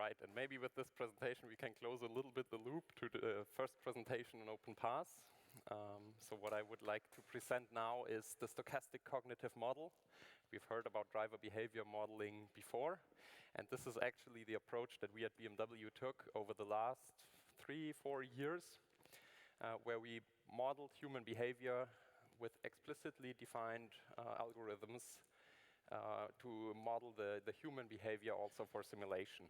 right, and maybe with this presentation we can close a little bit the loop to the first presentation on openPASS. So what I would like to present now is the stochastic cognitive model. We've heard about driver behavior modeling before, and this is actually the approach that we at BMW took over the last 3-4 years, where we modeled human behavior with explicitly defined algorithms to model the human behavior also for simulation.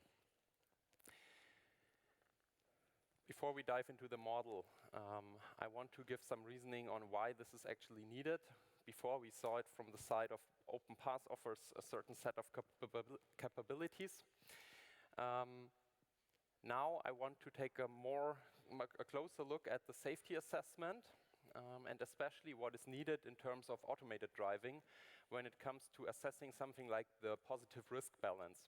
Before we dive into the model, I want to give some reasoning on why this is actually needed. Before, we saw it from the side of openPASS offers a certain set of capabilities. Now I want to take a closer look at the safety assessment, and especially what is needed in terms of automated driving when it comes to assessing something like the positive risk balance.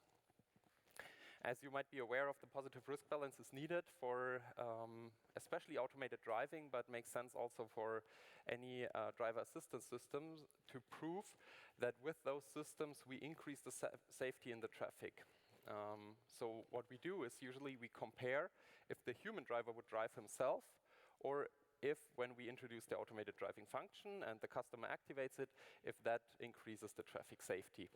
As you might be aware of, the positive risk balance is needed for especially automated driving, but makes sense also for any driver assistance systems to prove that with those systems we increase the safety in the traffic. So what we do is usually we compare if the human driver would drive himself, or if when we introduce the automated driving function and the customer activates it, if that increases the traffic safety.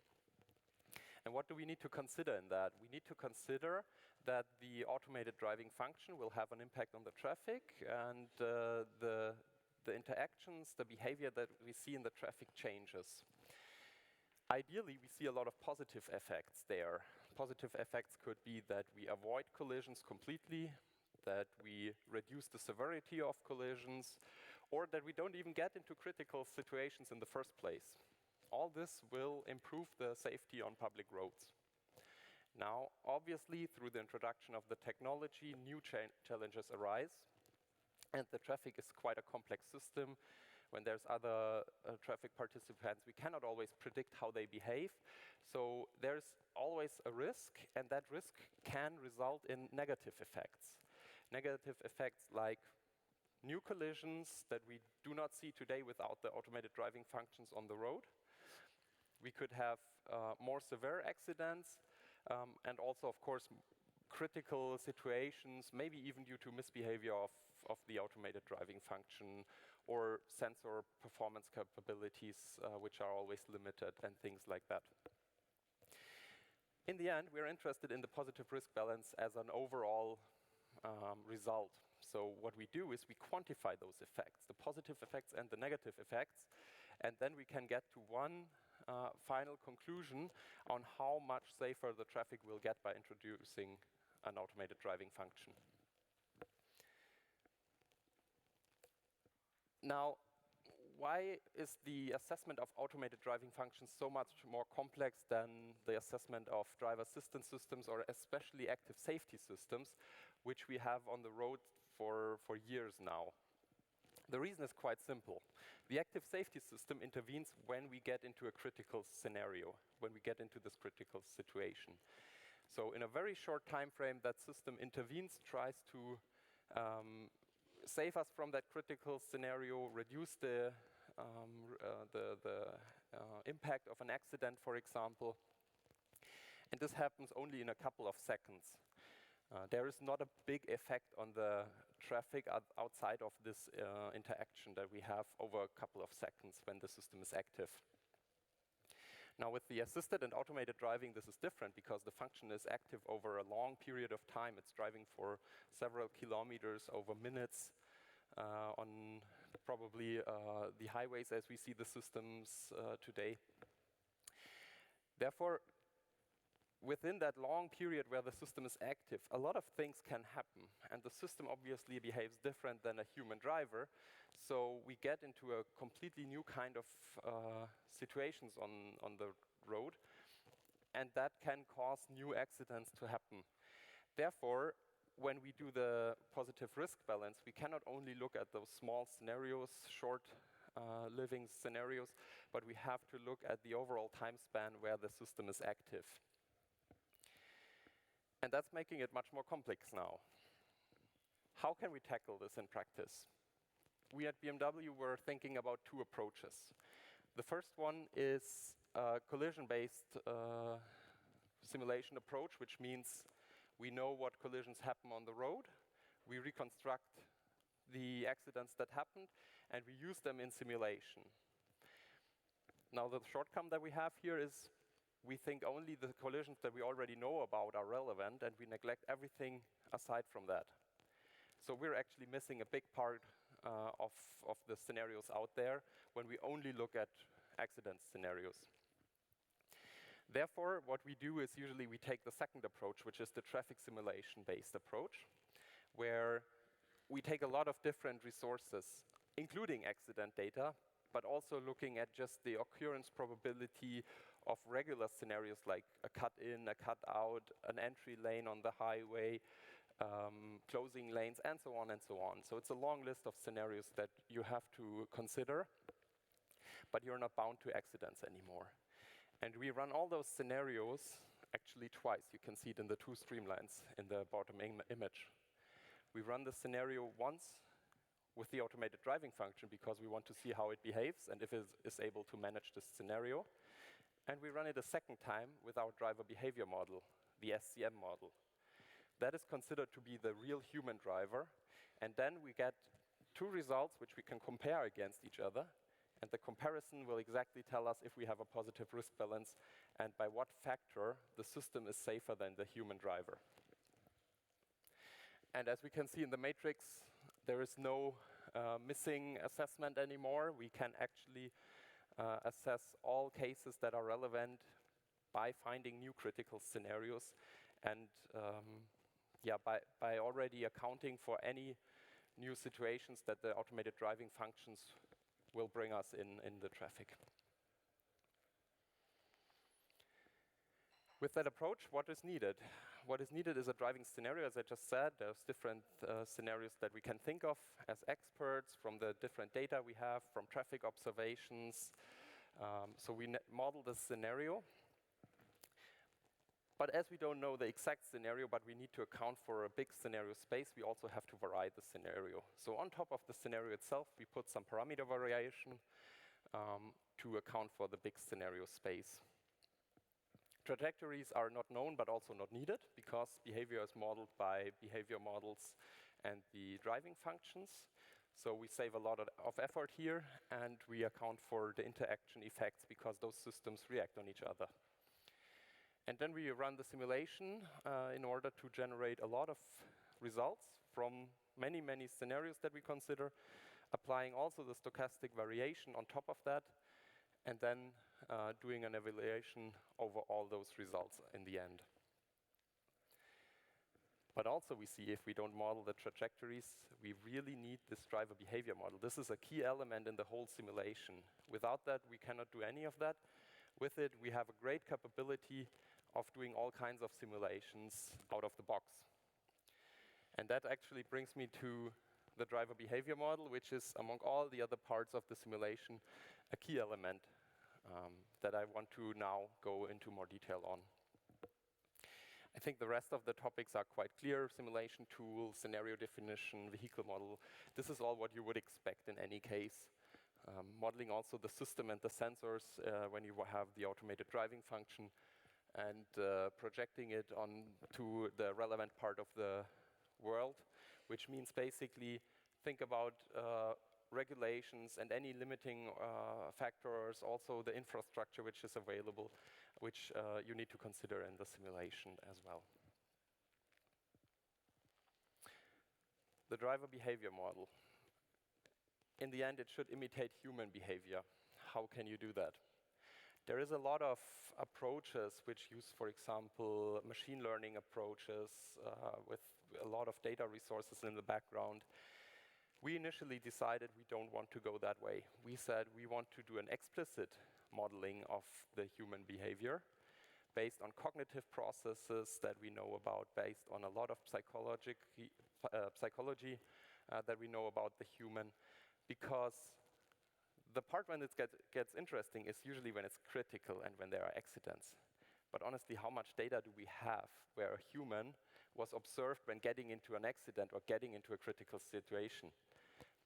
And what do we need to consider in that? We need to consider that the automated driving function will have an impact on the traffic, and the interactions, the behavior that we see in the traffic changes. Ideally, we see a lot of positive effects there. Positive effects could be that we avoid collisions completely, that we reduce the severity of collisions, or that we don't even get into critical situations in the first place. All this will improve the safety on public roads. Now, obviously, through the introduction of the technology, new challenges arise, and the traffic is quite a complex system. When there's other traffic participants, we cannot always predict how they behave. So there's always a risk, and that risk can result in negative effects. Negative effects like new collisions that we do not see today without the automated driving functions on the road. We could have more severe accidents, and also, of course, critical situations, maybe even due to misbehavior of the automated driving function or sensor performance capabilities, which are always limited, and things like that. In the end, we're interested in the positive risk balance as an overall result. So what we do is we quantify those effects, the positive effects and the negative effects, and then we can get to one final conclusion on how much safer the traffic will get by introducing an automated driving function. Now, why is the assessment of automated driving functions so much more complex than the assessment of driver assistance systems, or especially active safety systems, which we have on the road for years now? The reason is quite simple. The active safety system intervenes when we get into a critical scenario, when we get into this critical situation. So in a very short time frame, that system intervenes, tries to save us from that critical scenario, reduce the impact of an accident, for example. And this happens only in a couple of seconds. There is not a big effect on the traffic outside of this interaction that we have over a couple of seconds when the system is active. Now, with the assisted and automated driving, this is different because the function is active over a long period of time. It's driving for several kilometers over minutes on probably the highways as we see the systems today. Therefore, within that long period where the system is active, a lot of things can happen, and the system obviously behaves different than a human driver, so we get into a completely new kind of situations on the road, and that can cause new accidents to happen. Therefore, when we do the positive risk balance, we cannot only look at those small scenarios, short living scenarios, but we have to look at the overall time span where the system is active. And that's making it much more complex now. How can we tackle this in practice? We at BMW were thinking about two approaches. The first one is a collision-based simulation approach, which means We know what collisions happen on the road. We reconstruct the accidents that happened, and we use them in simulation. Now, the shortcoming that we have here is we think only the collisions that we already know about are relevant, and we neglect everything aside from that. So we're actually missing a big part of the scenarios out there when we only look at accident scenarios. Therefore, what we do is usually we take the second approach, which is the traffic simulation-based approach, where we take a lot of different resources, including accident data, but also looking at just the occurrence probability of regular scenarios like a cut-in, a cut-out, an entry lane on the highway, closing lanes, and so on and so on. So it's a long list of scenarios that you have to consider, but you're not bound to accidents anymore. And we run all those scenarios actually twice. You can see it in the two streamlines in the bottom image. We run the scenario once with the automated driving function because we want to see how it behaves and if it is able to manage this scenario. And we run it a second time with our driver behavior model, the SCM model. That is considered to be the real human driver. And then we get two results which we can compare against each other. And the comparison will exactly tell us if we have a positive risk balance and by what factor the system is safer than the human driver. And as we can see in the matrix, there is no missing assessment anymore. We can actually assess all cases that are relevant by finding new critical scenarios and by already accounting for any new situations that the automated driving functions will bring us in the traffic. With that approach, what is needed? What is needed is a driving scenario, as I just said. There's different scenarios that we can think of as experts from the different data we have, from traffic observations. So we model the scenario. But as we don't know the exact scenario, but we need to account for a big scenario space, we also have to vary the scenario. So on top of the scenario itself, we put some parameter variation to account for the big scenario space. Trajectories are not known, but also not needed, because behavior is modeled by behavior models and the driving functions. So we save a lot of effort here, and we account for the interaction effects, because those systems react on each other. And then we run the simulation in order to generate a lot of results from many, many scenarios that we consider, applying also the stochastic variation on top of that, and then doing an evaluation over all those results in the end. But also we see if we don't model the trajectories, we really need this driver behavior model. This is a key element in the whole simulation. Without that, we cannot do any of that. With it, we have a great capability of doing all kinds of simulations out of the box. And that actually brings me to the driver behavior model, which is, among all the other parts of the simulation, a key element that I want to now go into more detail on. I think the rest of the topics are quite clear: simulation tool, scenario definition, vehicle model. This is all what you would expect in any case. Modeling also the system and the sensors when you have the automated driving function, and projecting it onto the relevant part of the world, which means basically think about regulations and any limiting factors, also the infrastructure which is available, which you need to consider in the simulation as well. The driver behavior model. In the end, it should imitate human behavior. How can you do that? There is a lot of approaches which use, for example, machine learning approaches with a lot of data resources in the background. We initially decided we don't want to go that way. We said we want to do an explicit modeling of the human behavior based on cognitive processes that we know about, based on a lot of psychology that we know about the human, because the part when it gets interesting is usually when it's critical and when there are accidents. But honestly, how much data do we have where a human was observed when getting into an accident or getting into a critical situation?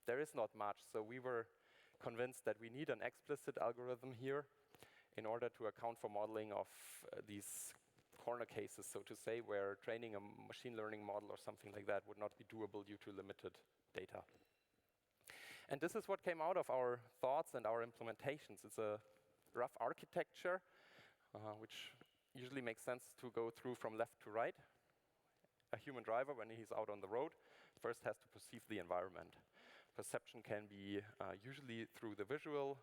There is not much, so we were convinced that we need an explicit algorithm here in order to account for modeling of these corner cases, so to say, where training a machine learning model or something like that would not be doable due to limited data. And this is what came out of our thoughts and our implementations. It's a rough architecture, which usually makes sense to go through from left to right. A human driver, when he's out on the road, first has to perceive the environment. Perception can be usually through the visual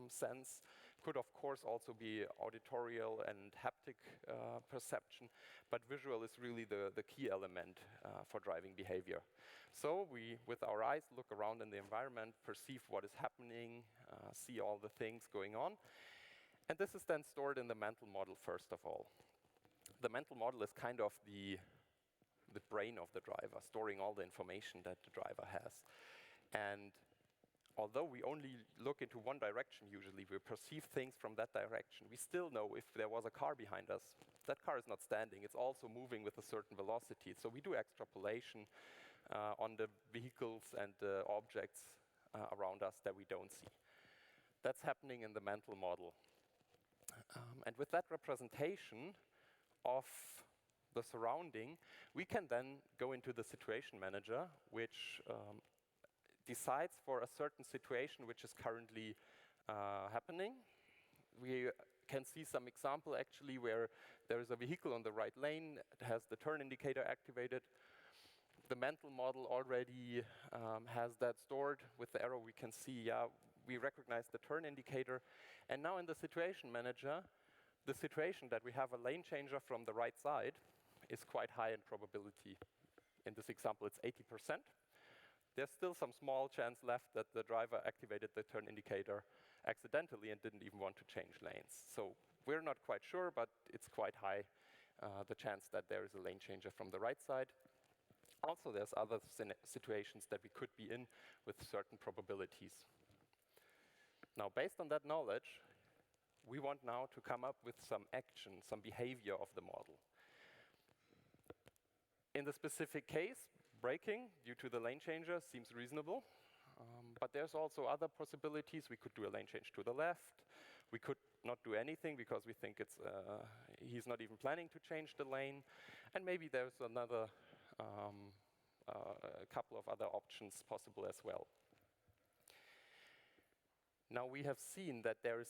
sense, could of course also be auditorial and haptic perception, but visual is really the key element for driving behavior. So we, with our eyes, look around in the environment, perceive what is happening, see all the things going on, and this is then stored in the mental model first of all. The mental model is kind of the brain of the driver, storing all the information that the driver has. And although we only look into one direction usually, we perceive things from that direction, we still know if there was a car behind us. That car is not standing, it's also moving with a certain velocity. So we do extrapolation on the vehicles and the objects around us that we don't see. That's happening in the mental model. And with that representation of the surrounding, we can then go into the situation manager, which decides for a certain situation which is currently happening. We can see some example actually where there is a vehicle on the right lane, it has the turn indicator activated. The mental model already has that stored. With the arrow we can see, yeah, we recognize the turn indicator. And now in the situation manager, the situation that we have a lane changer from the right side is quite high in probability. In this example, it's 80%. There's still some small chance left that the driver activated the turn indicator accidentally and didn't even want to change lanes. So we're not quite sure, but it's quite high, the chance that there is a lane changer from the right side. Also, there's other situations that we could be in with certain probabilities. Now, based on that knowledge, we want now to come up with some action, some behavior of the model. In the specific case, braking due to the lane changer seems reasonable, but there's also other possibilities. We could do a lane change to the left. We could not do anything because we think it's he's not even planning to change the lane, and maybe there's another a couple of other options possible as well. Now we have seen that there's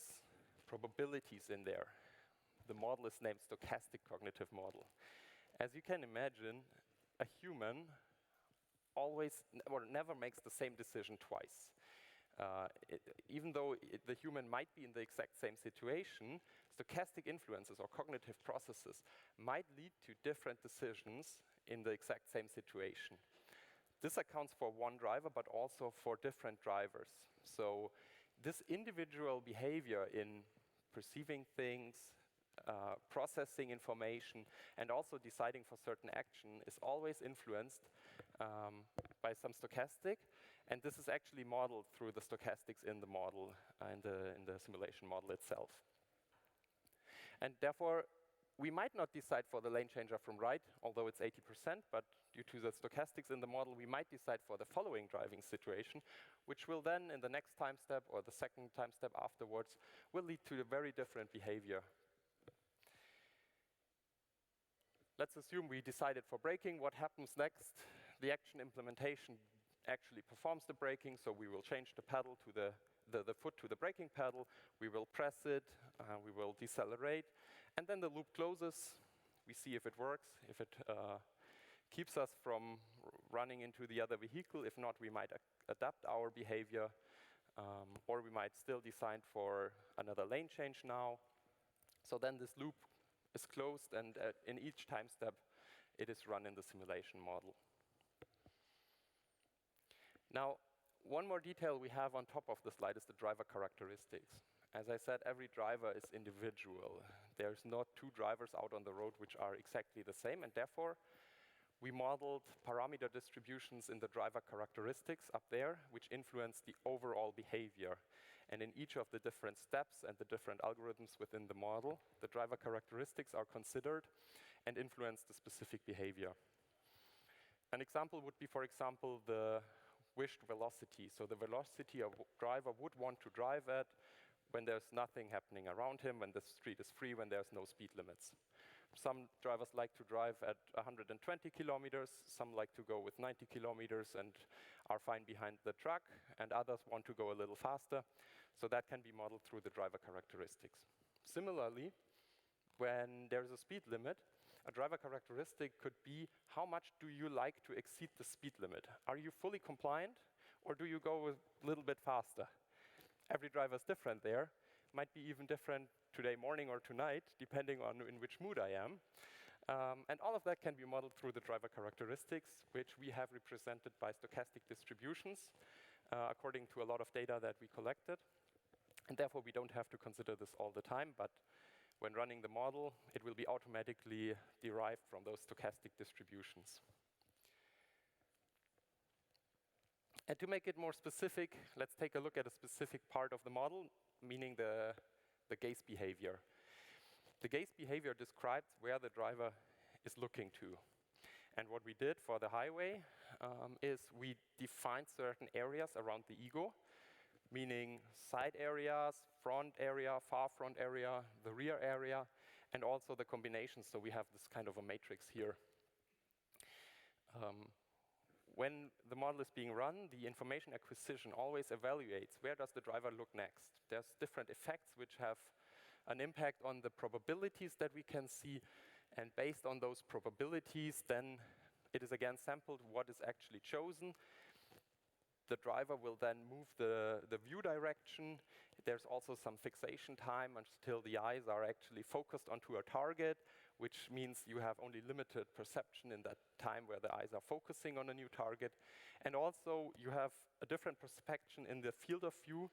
probabilities in there. The model is named Stochastic Cognitive Model. As you can imagine, a human always or never makes the same decision twice. Even though the human might be in the exact same situation, stochastic influences or cognitive processes might lead to different decisions in the exact same situation. This accounts for one driver, but also for different drivers. So this individual behavior in perceiving things, processing information, and also deciding for certain action is always influenced by some stochastic, and this is actually modeled through the stochastics in the model, in the simulation model itself. And therefore, we might not decide for the lane changer from right, although it's 80%, but due to the stochastics in the model, we might decide for the following driving situation, which will then, in the next time step or the second time step afterwards, will lead to a very different behavior. Let's assume we decided for braking. What happens next? The action implementation actually performs the braking, so we will change the pedal to the foot to the braking pedal. We will press it, we will decelerate, and then the loop closes. We see if it works, if it keeps us from running into the other vehicle. If not, we might adapt our behavior, or we might still decide for another lane change now. So then this loop is closed, and in each time step, it is run in the simulation model. Now, one more detail we have on top of the slide is the driver characteristics. As I said, every driver is individual. There's not two drivers out on the road which are exactly the same, and therefore, we modeled parameter distributions in the driver characteristics up there, which influence the overall behavior. And in each of the different steps and the different algorithms within the model, the driver characteristics are considered and influence the specific behavior. An example would be, for example, the wished velocity. So the velocity a driver would want to drive at when there's nothing happening around him, when the street is free, when there's no speed limits. Some drivers like to drive at 120 kilometers, some like to go with 90 kilometers and are fine behind the truck, and others want to go a little faster. So that can be modeled through the driver characteristics. Similarly, when there's a speed limit, a driver characteristic could be how much do you like to exceed the speed limit? Are you fully compliant, or do you go a little bit faster? Every driver is different there. Might be even different today morning or tonight, depending on in which mood I am. And all of that can be modeled through the driver characteristics, which we have represented by stochastic distributions, according to a lot of data that we collected. And therefore, we don't have to consider this all the time, but when running the model, it will be automatically derived from those stochastic distributions. And to make it more specific, let's take a look at a specific part of the model, meaning the gaze behavior. The gaze behavior describes where the driver is looking to. And what we did for the highway is we defined certain areas around the ego, meaning side areas, front area, far front area, the rear area, and also the combinations. So we have this kind of a matrix here. When the model is being run, the information acquisition always evaluates where does the driver look next. There's different effects which have an impact on the probabilities that we can see, and based on those probabilities, then it is again sampled what is actually chosen. The driver will then move the view direction. There's also some fixation time until the eyes are actually focused onto a target, which means you have only limited perception in that time where the eyes are focusing on a new target. And also you have a different perception in the field of view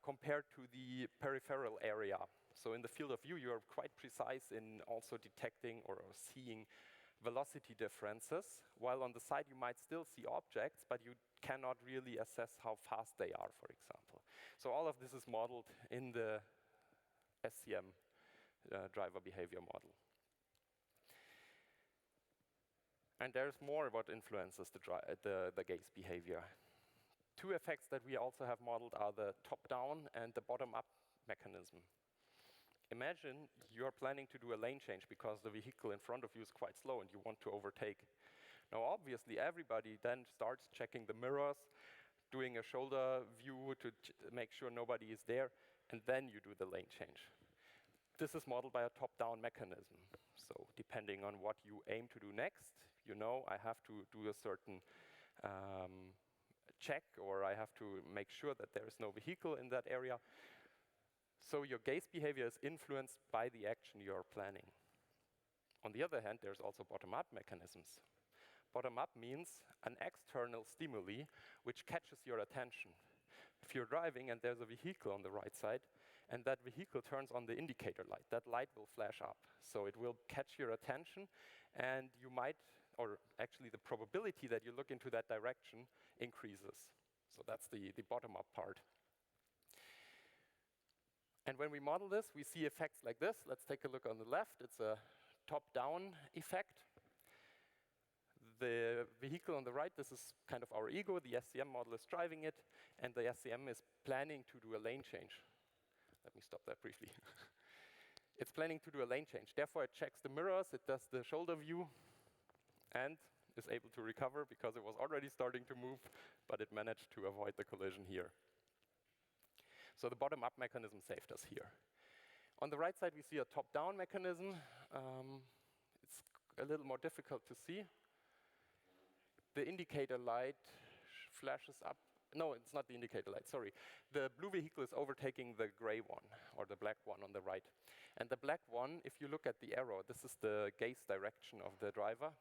compared to the peripheral area. So in the field of view, you are quite precise in also detecting or seeing velocity differences, while on the side you might still see objects, but you cannot really assess how fast they are, for example. So all of this is modeled in the SCM driver behavior model. And there's more what influences the gaze behavior. Two effects that we also have modeled are the top-down and the bottom-up mechanism. Imagine you're planning to do a lane change because the vehicle in front of you is quite slow and you want to overtake. Now, obviously, everybody then starts checking the mirrors, doing a shoulder view to make sure nobody is there, and then you do the lane change. This is modeled by a top-down mechanism. So depending on what you aim to do next, you know, I have to do a certain check, or I have to make sure that there is no vehicle in that area. So your gaze behavior is influenced by the action you are planning. On the other hand, there's also bottom-up mechanisms. Bottom-up means an external stimuli which catches your attention. If you're driving and there's a vehicle on the right side, and that vehicle turns on the indicator light, that light will flash up. So it will catch your attention, and you might, or actually the probability that you look into that direction increases. So that's the bottom-up part. And when we model this, we see effects like this. Let's take a look on the left. It's a top-down effect. The vehicle on the right, this is kind of our ego. The SCM model is driving it, and the SCM is planning to do a lane change. Let me stop that briefly. It's planning to do a lane change. Therefore, it checks the mirrors, it does the shoulder view, and is able to recover because it was already starting to move, but it managed to avoid the collision here. So the bottom-up mechanism saved us here. On the right side, we see a top-down mechanism. It's a little more difficult to see. The indicator light flashes up. No, it's not the indicator light, sorry. The blue vehicle is overtaking the gray one, or the black one on the right. And the black one, if you look at the arrow, this is the gaze direction of the driver.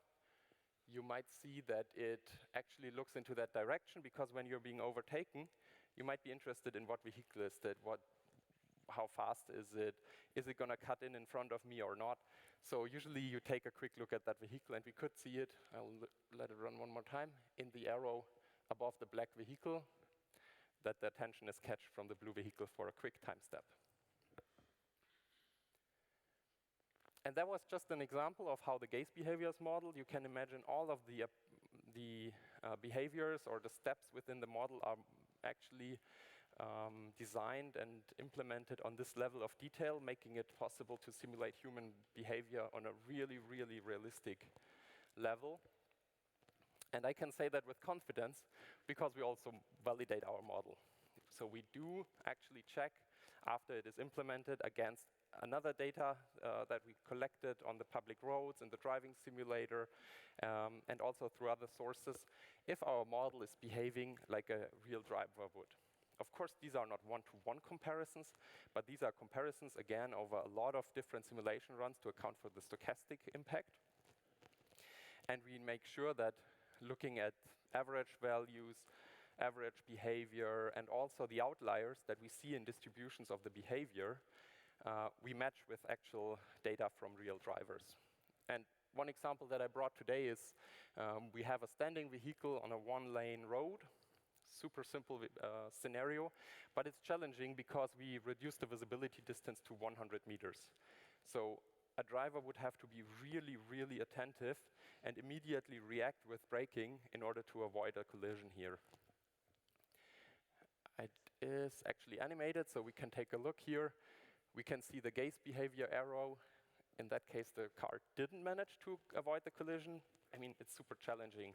You might see that it actually looks into that direction, because when you're being overtaken, you might be interested in what vehicle is that, how fast is it gonna cut in front of me or not? So usually you take a quick look at that vehicle, and we could see it, I'll let it run one more time, in the arrow above the black vehicle, that the attention is catched from the blue vehicle for a quick time step. And that was just an example of how the gaze behavior is modeled. You can imagine all of the behaviors or the steps within the model are actually designed and implemented on this level of detail, making it possible to simulate human behavior on a really, really realistic level. And I can say that with confidence because we also validate our model. So we do actually check after it is implemented against another data that we collected on the public roads, in the driving simulator, and also through other sources, if our model is behaving like a real driver would. Of course, these are not one-to-one comparisons, but these are comparisons, again, over a lot of different simulation runs to account for the stochastic impact. And we make sure that looking at average values, average behavior, and also the outliers that we see in distributions of the behavior, we match with actual data from real drivers. And one example that I brought today is we have a standing vehicle on a one-lane road. Super simple scenario, but it's challenging because we reduce the visibility distance to 100 meters. So a driver would have to be really, really attentive and immediately react with braking in order to avoid a collision here. It is actually animated, so we can take a look here. We can see the gaze behavior arrow. In that case, the car didn't manage to avoid the collision. I mean, it's super challenging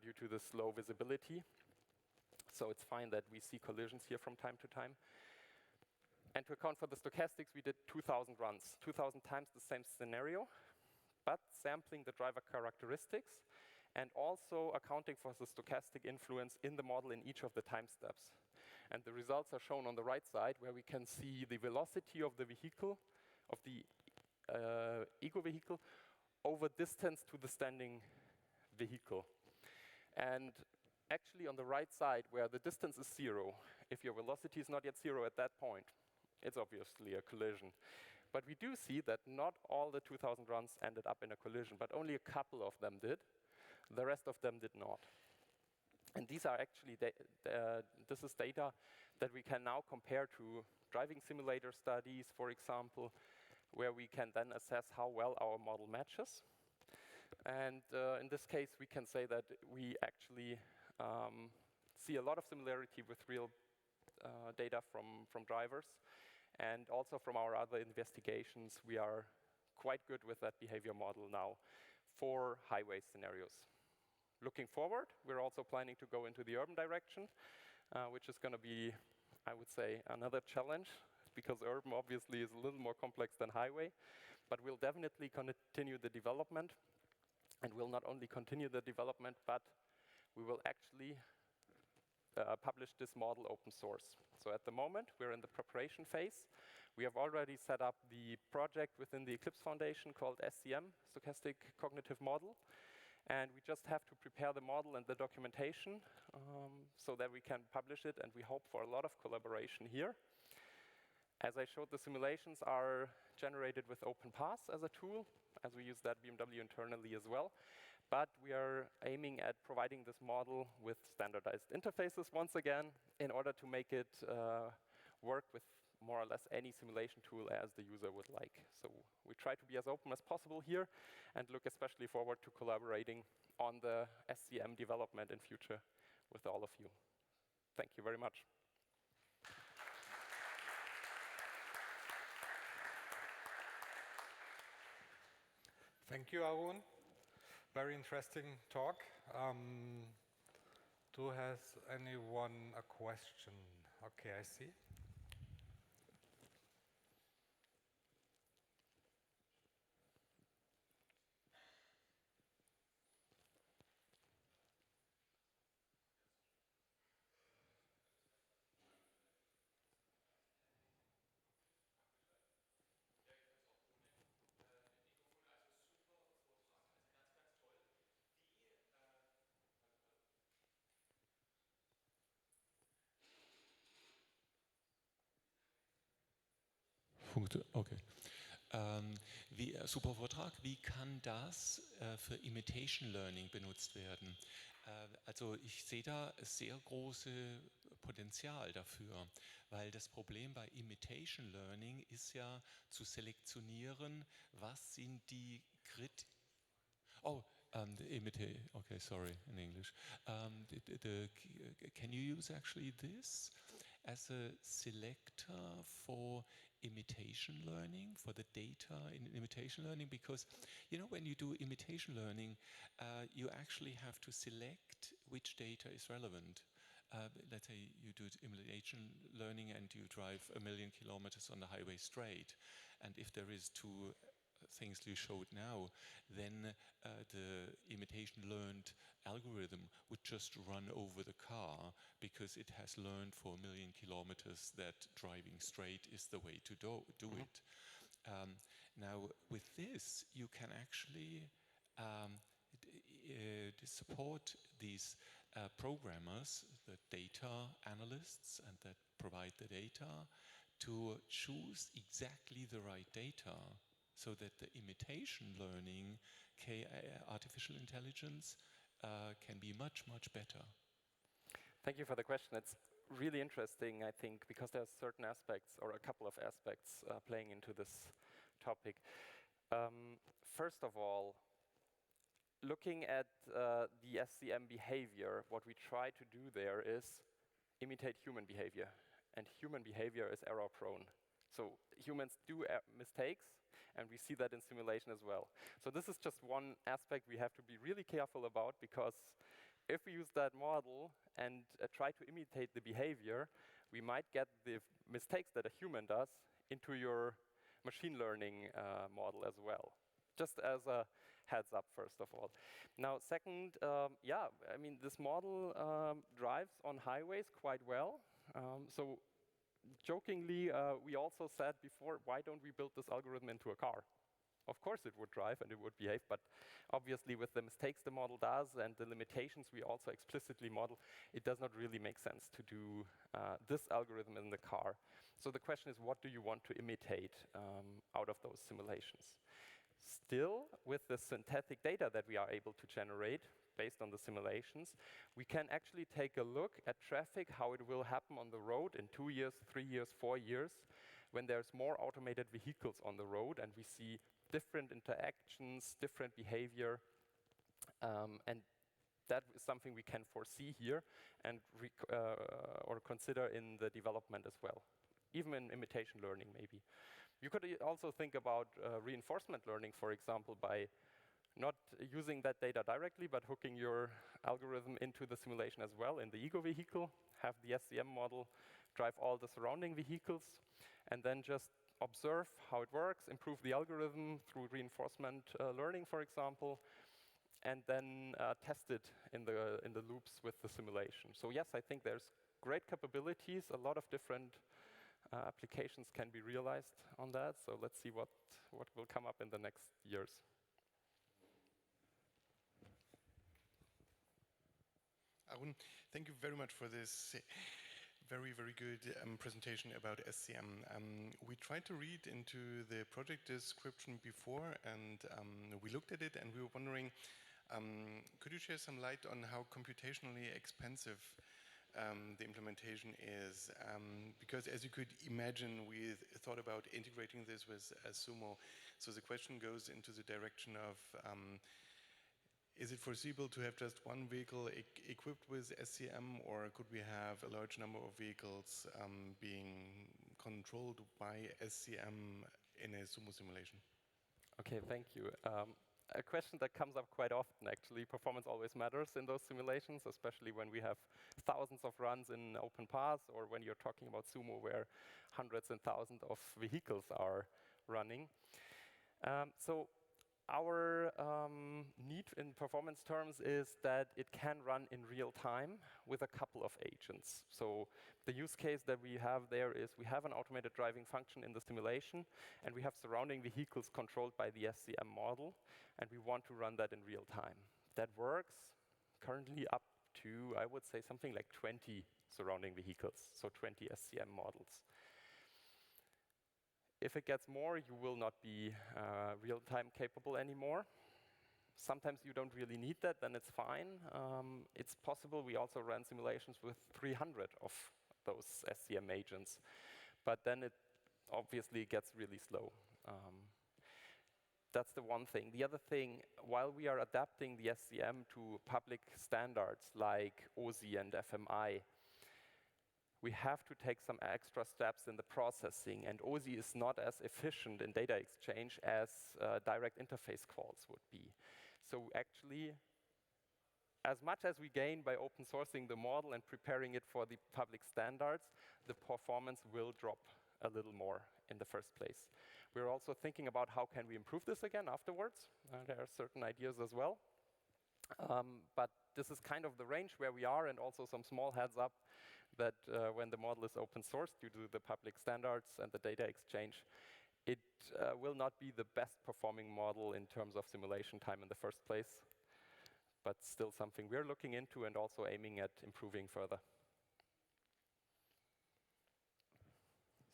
due to the slow visibility. So it's fine that we see collisions here from time to time. And to account for the stochastics, we did 2,000 runs, 2,000 times the same scenario, but sampling the driver characteristics and also accounting for the stochastic influence in the model in each of the time steps. And the results are shown on the right side, where we can see the velocity of the vehicle, of the eco vehicle, over distance to the standing vehicle. And actually on the right side, where the distance is 0, if your velocity is not yet 0 at that point, it's obviously a collision. But we do see that not all the 2,000 runs ended up in a collision, but only a couple of them did. The rest of them did not. And these are actually, this is data that we can now compare to driving simulator studies, for example, where we can then assess how well our model matches. And in this case, we can say that we actually see a lot of similarity with real data from drivers. And also from our other investigations, we are quite good with that behavior model now for highway scenarios. Looking forward, we're also planning to go into the urban direction, which is going to be, I would say, another challenge, because urban obviously is a little more complex than highway. But we'll definitely continue the development. And we'll not only continue the development, but we will actually publish this model open source. So at the moment, we're in the preparation phase. We have already set up the project within the Eclipse Foundation called SCM, Stochastic Cognitive Model. And we just have to prepare the model and the documentation so that we can publish it, and we hope for a lot of collaboration here. As I showed, the simulations are generated with openPASS as a tool, as we use that BMW internally as well. But we are aiming at providing this model with standardized interfaces once again in order to make it work with more or less any simulation tool as the user would like. So we try to be as open as possible here and look especially forward to collaborating on the SCM development in future with all of you. Thank you very much. Thank you, Arun. Very interesting talk. Has anyone a question? Okay, I see. Okay. Super Vortrag. Wie kann das für Imitation Learning benutzt werden? Also ich sehe da sehr große Potenzial dafür, weil das Problem bei Imitation Learning ist ja zu selektionieren, was sind die Kriterien. Oh, imitate. Okay, sorry, in English. Can you use actually this? as a selector for imitation learning, for the data in imitation learning? Because, you know, when you do imitation learning, you actually have to select which data is relevant. Let's say you do imitation learning and you drive 1,000,000 kilometers on the highway straight, and if there is two things you showed now, then the imitation learned algorithm would just run over the car because it has learned for 1,000,000 kilometers that driving straight is the way to do it. Now, with this, you can actually support these programmers, the data analysts, and that provide the data to choose exactly the right data so that the imitation learning, artificial intelligence, can be much, much better. Thank you for the question. It's really interesting, I think, because there's certain aspects, or a couple of aspects, playing into this topic. First of all, looking at the SCM behavior, what we try to do there is imitate human behavior. And human behavior is error-prone. So humans do mistakes, and we see that in simulation as well. So this is just one aspect we have to be really careful about, because if we use that model and try to imitate the behavior, we might get the mistakes that a human does into your machine learning model as well. Just as a heads up, first of all. Now, second, yeah, I mean, this model drives on highways quite well. So jokingly, we also said before, why don't we build this algorithm into a car? Of course it would drive and it would behave, but obviously with the mistakes the model does and the limitations we also explicitly model, it does not really make sense to do this algorithm in the car. So the question is, what do you want to imitate out of those simulations? Still, with the synthetic data that we are able to generate based on the simulations, we can actually take a look at traffic, how it will happen on the road in 2 years, 3 years, 4 years, when there's more automated vehicles on the road and we see different interactions, different behavior, and that is something we can foresee here and or consider in the development as well, even in imitation learning maybe. You could also think about reinforcement learning, for example, by not using that data directly, but hooking your algorithm into the simulation as well in the ego vehicle, have the SCM model drive all the surrounding vehicles, and then just observe how it works, improve the algorithm through reinforcement learning, for example, and then test it in the loops with the simulation. So yes, I think there's great capabilities, a lot of different applications can be realized on that. So let's see what will come up in the next years. Arun, thank you very much for this very, very good presentation about SCM. We tried to read into the project description before, and we looked at it, and we were wondering, could you share some light on how computationally expensive the implementation is? Because as you could imagine, we thought about integrating this with Sumo. So the question goes into the direction of, is it foreseeable to have just one vehicle equipped with SCM, or could we have a large number of vehicles being controlled by SCM in a Sumo simulation? Okay, thank you. A question that comes up quite often, actually. Performance always matters in those simulations, especially when we have thousands of runs in openPASS, or when you're talking about Sumo, where hundreds and thousands of vehicles are running. So our need in performance terms is that it can run in real time with a couple of agents. So the use case that we have there is we have an automated driving function in the simulation, and we have surrounding vehicles controlled by the SCM model, and we want to run that in real time. That works currently up to, I would say, something like 20 surrounding vehicles, so 20 SCM models. If it gets more, you will not be real-time capable anymore. Sometimes you don't really need that, then it's fine. It's possible we also ran simulations with 300 of those SCM agents, but then it obviously gets really slow. That's the one thing. The other thing, while we are adapting the SCM to public standards like OSI and FMI, we have to take some extra steps in the processing, and OSI is not as efficient in data exchange as direct interface calls would be. So actually, as much as we gain by open sourcing the model and preparing it for the public standards, the performance will drop a little more in the first place. We're also thinking about how can we improve this again afterwards. There are certain ideas as well. But this is kind of the range where we are, and also some small heads up that when the model is open source due to the public standards and the data exchange, it will not be the best performing model in terms of simulation time in the first place, but still something we're looking into and also aiming at improving further.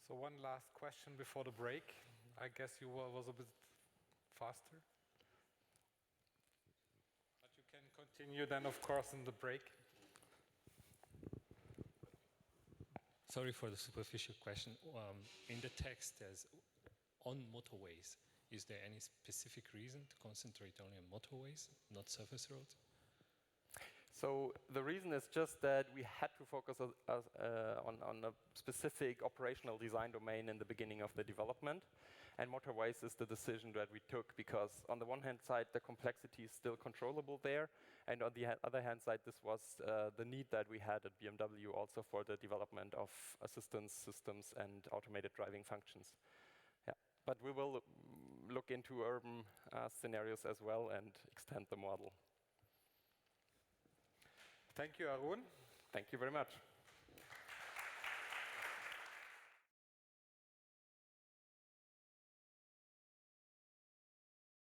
So one last question before the break. I guess you was a bit faster. But you can continue then, of course, in the break. Sorry for the superficial question. In the text, there's on motorways. Is there any specific reason to concentrate only on motorways, not surface roads? So the reason is just that we had to focus on a specific operational design domain in the beginning of the development. And motorways is the decision that we took because on the one hand side, the complexity is still controllable there. And on the other hand side, this was the need that we had at BMW also for the development of assistance systems and automated driving functions. Yeah, but we will look into urban scenarios as well and extend the model. Thank you, Arun. Thank you very much.